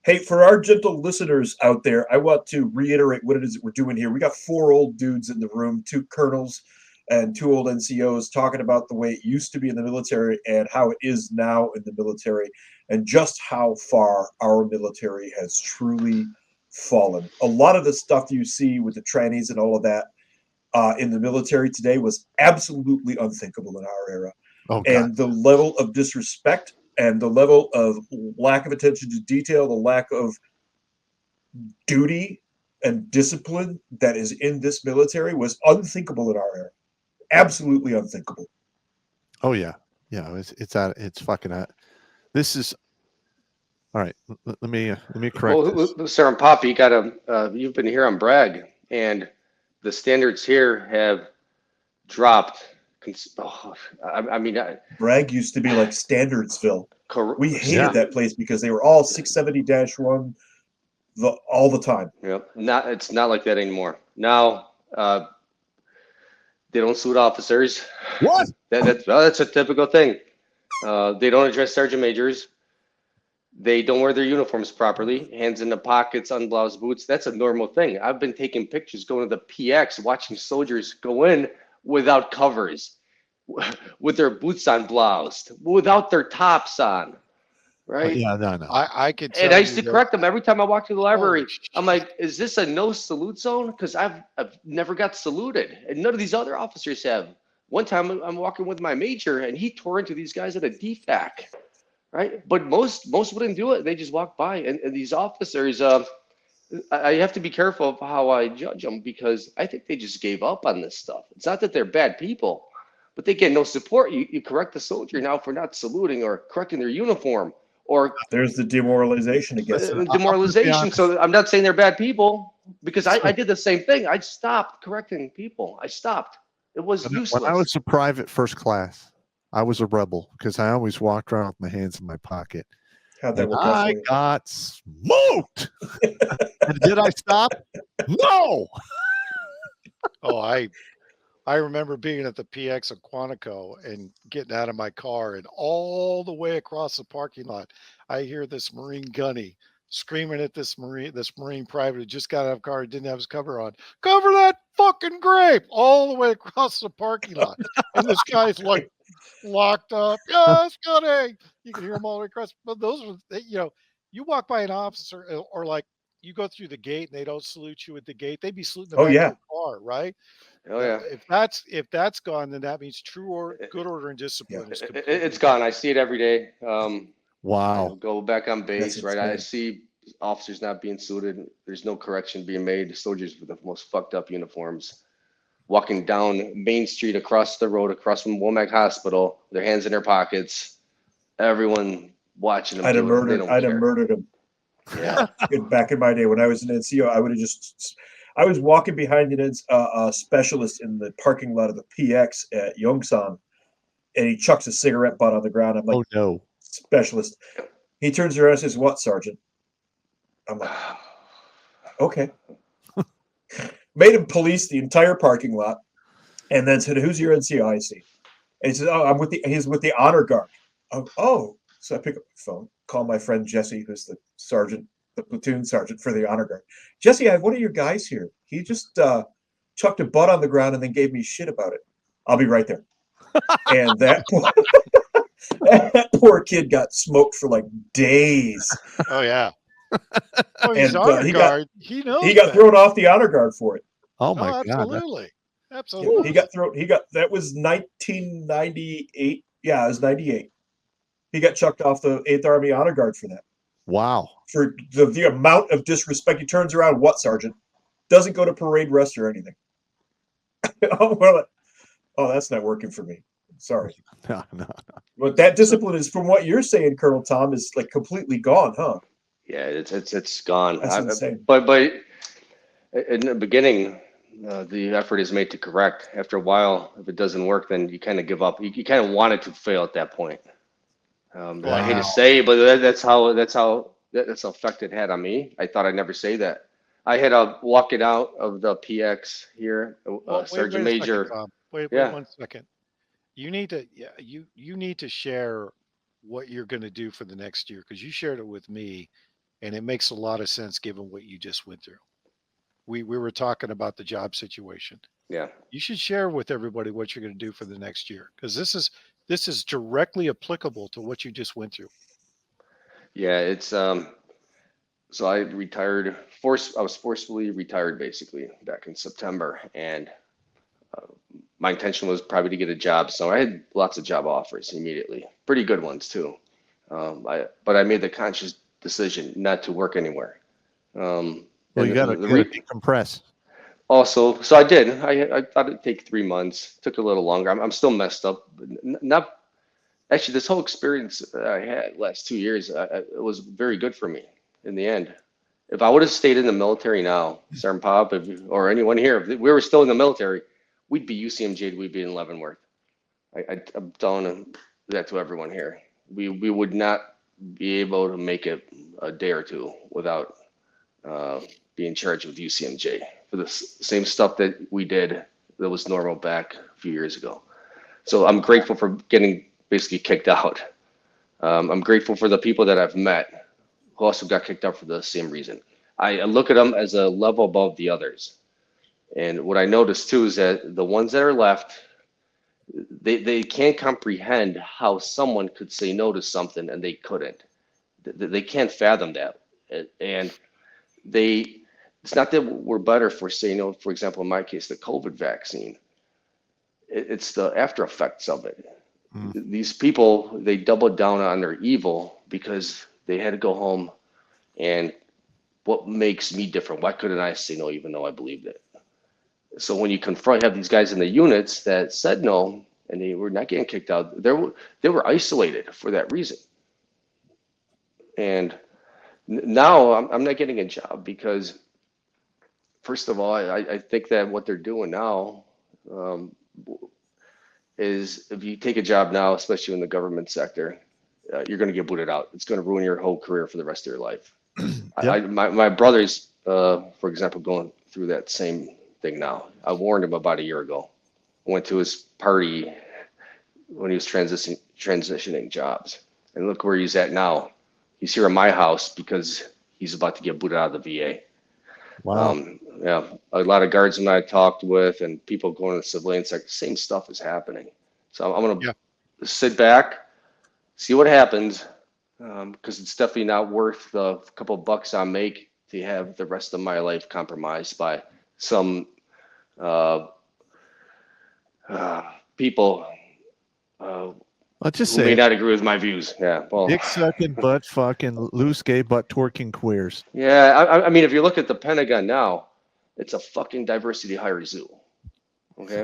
Hey, for our gentle listeners out there, I want to reiterate what it is that we're doing here. We got four old dudes in the room, two colonels and two old NCOs talking about the way it used to be in the military and how it is now in the military, and just how far our military has truly fallen. A lot of the stuff you see with the trannies and all of that in the military today was absolutely unthinkable in our era. Oh God. And the level of disrespect and the level of lack of attention to detail, the lack of duty and discipline that is in this military was unthinkable in our era. Absolutely unthinkable. Oh yeah. Yeah. It's fucking. This is all right. Let me correct this. Well, Sir and Popp, you got to. You've been here on Bragg, and the standards here have dropped. I mean, Bragg used to be like Standardsville. We hated Yeah. that place because they were all 670-1 all the time. Yep. It's not like that anymore. Now, they don't salute officers. What? That's a typical thing. They don't address sergeant majors. They don't wear their uniforms properly. Hands in the pockets, unbloused boots. That's a normal thing. I've been taking pictures going to the PX, watching soldiers go in without covers, with their boots unbloused, without their tops on, right? Yeah. No. I could tell And I used you to that. correct them every time I walked to the library. Holy I'm like, is this a no salute zone? Because I've never got saluted, and none of these other officers have. One time I'm walking with my major, and he tore into these guys at a DFAC, right? But most wouldn't do it. They just walk by, and these officers, I have to be careful of how I judge them because I think they just gave up on this stuff. It's not that they're bad people, but they get no support. You correct the soldier now for not saluting or correcting their uniform or There's the demoralization again. demoralization. So I'm not saying they're bad people because I did the same thing. I stopped correcting people. I stopped. It was useless. When I was a private first class, I was a rebel because I always walked around with my hands in my pocket. How'd that And work out I for you? got smoked. And did I stop? No. Oh, I remember being at the PX of Quantico and getting out of my car, and all the way across the parking lot, I hear this Marine gunny screaming at this Marine private who just got out of the car and didn't have his cover on. Cover that fucking grape all the way across the parking lot. And this guy's like locked up. Yes, gunny. You can hear him all the way across. But those were, you walk by an officer or like you go through the gate and they don't salute you at the gate. They'd be saluting the Oh, back yeah. of your car, right? Oh yeah, If that's gone, then that means true or good order and discipline is completely it's gone. I see it every day. Wow. I go back on base, That's right? I insane. see officers not being saluted. There's no correction being made. Soldiers with the most fucked up uniforms walking down Main Street across the road, across from Womack Hospital, their hands in their pockets. Everyone watching them I'd have do it. They murdered. don't I'd have care. murdered him. Yeah. Back in my day when I was an NCO, I would have just. I was walking behind a specialist in the parking lot of the PX at Yongsan, and he chucks a cigarette butt on the ground. I'm like, Oh no. specialist. He turns around and says, "What, Sergeant?" I'm like, okay. Made him police the entire parking lot, and then said, "Who's your NCO?" I see. And he says, "Oh, he's with the honor guard." Oh, so I pick up the phone, call my friend Jesse, who's the sergeant, the platoon sergeant for the honor guard. Jesse, I have one of your guys here. He just chucked a butt on the ground and then gave me shit about it. I'll be right there. And that poor kid got smoked for like days. Oh yeah. Oh, he's And honor he guard. He knows. got that. thrown off the honor guard for it. Oh Oh, my God. absolutely. Yeah, Absolutely. he got thrown. That was 1998. Yeah, it was 98. He got chucked off the 8th Army honor guard for that. Wow. For the amount of disrespect. He turns around, what, Sergeant? Doesn't go to parade rest or anything. Oh, well, that's not working for me. Sorry. No. But that discipline is, from what you're saying, Colonel Tom, is like completely gone, huh? Yeah, it's gone. That's insane. But in the beginning, the effort is made to correct. After a while, if it doesn't work, then you kind of give up. You kind of want it to fail at that point. I hate to say, but that's how effect it had on me. I thought I'd never say that. I had walking out of the PX here, Sergeant wait a Major. second, Tom. Wait Yeah. 1 second. You need to you need to share what you're going to do for the next year because you shared it with me And it makes a lot of sense given what you just went through. We were talking about the job situation. Yeah. You should share with everybody what you're going to do for the next year, because this is directly applicable to what you just went through. Yeah, it's so I retired I was forcefully retired basically back in September, and my intention was probably to get a job. So I had lots of job offers immediately, pretty good ones too. But I made the conscious decision not to work anywhere. Well, you got to decompress. Also, so I did. I thought it'd take 3 months. Took a little longer. I'm still messed up. But not actually. This whole experience that I had last 2 years, it was very good for me in the end. If I would have stayed in the military now, Sergeant Popp, or anyone here, if we were still in the military, we'd be UCMJ'd. We'd be in Leavenworth. I'm telling that to everyone here. We would not be able to make it a day or two without being charged with UCMJ for the same stuff that we did that was normal back a few years ago. So I'm grateful for getting basically kicked out. I'm grateful for the people that I've met who also got kicked out for the same reason. I look at them as a level above the others. And what I noticed too is that the ones that are left, they can't comprehend how someone could say no to something and they couldn't. They can't fathom that. And it's not that we're better for saying no. For example, in my case, the COVID vaccine, it's the after effects of it. These people, they doubled down on their evil because they had to go home. And what makes me different? Why couldn't I say no even though I believed it? So when you have these guys in the units that said no and they were not getting kicked out, they were isolated for that reason. And now I'm not getting a job because, first of all, I think that what they're doing now is if you take a job now, especially in the government sector, you're going to get booted out. It's going to ruin your whole career for the rest of your life. Yep. My brother's, for example, going through that same thing now. I warned him about a year ago. I went to his party when he was transitioning jobs. And look where he's at now. He's here in my house because he's about to get booted out of the VA. Wow. Yeah, a lot of guardsmen I talked with and people going to the civilian sector, same stuff is happening. So I'm going to sit back, see what happens, because it's definitely not worth the couple of bucks I make to have the rest of my life compromised by some people I'll just who say may not agree with my views. Yeah, well, dick sucking, butt fucking, loose gay, butt twerking queers. Yeah, I mean, if you look at the Pentagon now, it's a fucking diversity hire zoo. Okay,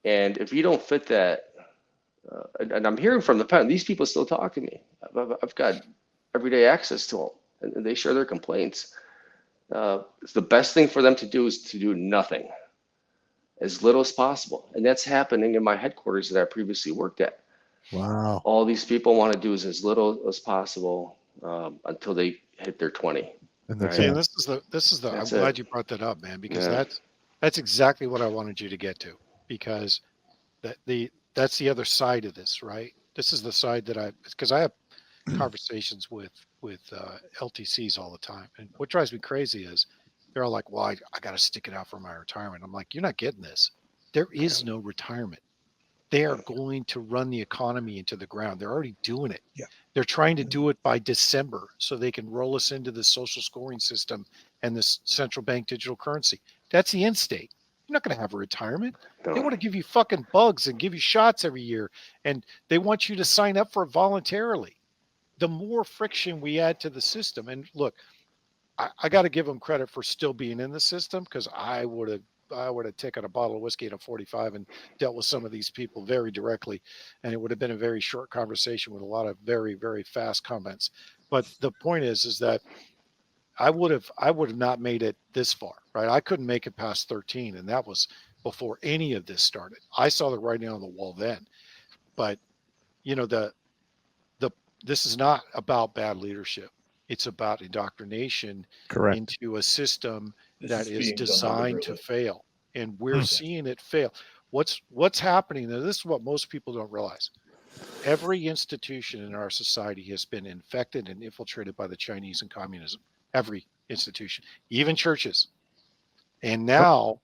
and if you don't fit that, and I'm hearing from the Pentagon, these people still talk to me. I've got everyday access to them, and they share their complaints. It's the best thing for them to do is to do nothing, as little as possible, and that's happening in my headquarters that I previously worked at. Wow. All these people want to do is as little as possible until they hit their 20. And Right. See, and this is the. I'm glad you brought that up, man, because that's exactly what I wanted you to get to, because that's the other side of this, right? This is the side that because I have conversations with LTCs all the time, and what drives me crazy is they're all like, "Well, I got to stick it out for my retirement." I'm like, "You're not getting this. There is no retirement. They are going to run the economy into the ground. They're already doing it. Yeah. They're trying to do it by December so they can roll us into the social scoring system and this central bank digital currency. That's the end state. You're not going to have a retirement. No. They want to give you fucking bugs and give you shots every year, and they want you to sign up for it voluntarily. The more friction we add to the system, and look, I got to give them credit for still being in the system, because I would have taken a bottle of whiskey at a 45 and dealt with some of these people very directly, and it would have been a very short conversation with a lot of very, very fast comments. But the point is that I would have not made it this far, right? I couldn't make it past 13, and that was before any of this started. I saw the writing on the wall then. But this is not about bad leadership. It's about indoctrination into a system that is designed to fail. And we're seeing it fail. What's happening? Now, this is what most people don't realize. Every institution in our society has been infected and infiltrated by the Chinese and communism. Every institution, even churches. And now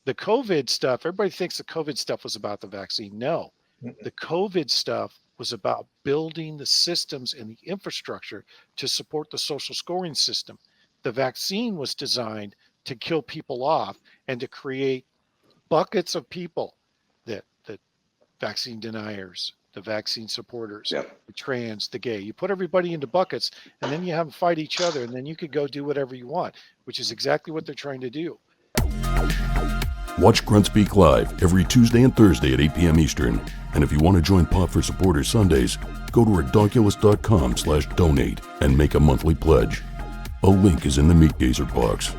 the COVID stuff, everybody thinks the COVID stuff was about the vaccine. No, the COVID stuff was about building the systems and the infrastructure to support the social scoring system. The vaccine was designed to kill people off and to create buckets of people, the vaccine deniers, the vaccine supporters, the trans, the gay. You put everybody into buckets, and then you have them fight each other, and then you could go do whatever you want, which is exactly what they're trying to do. Watch Grunt Speak live every Tuesday and Thursday at 8 p.m. Eastern. And if you want to join Popp for Supporters Sundays, go to redonkulous.com/donate and make a monthly pledge. A link is in the Meat Gazer box.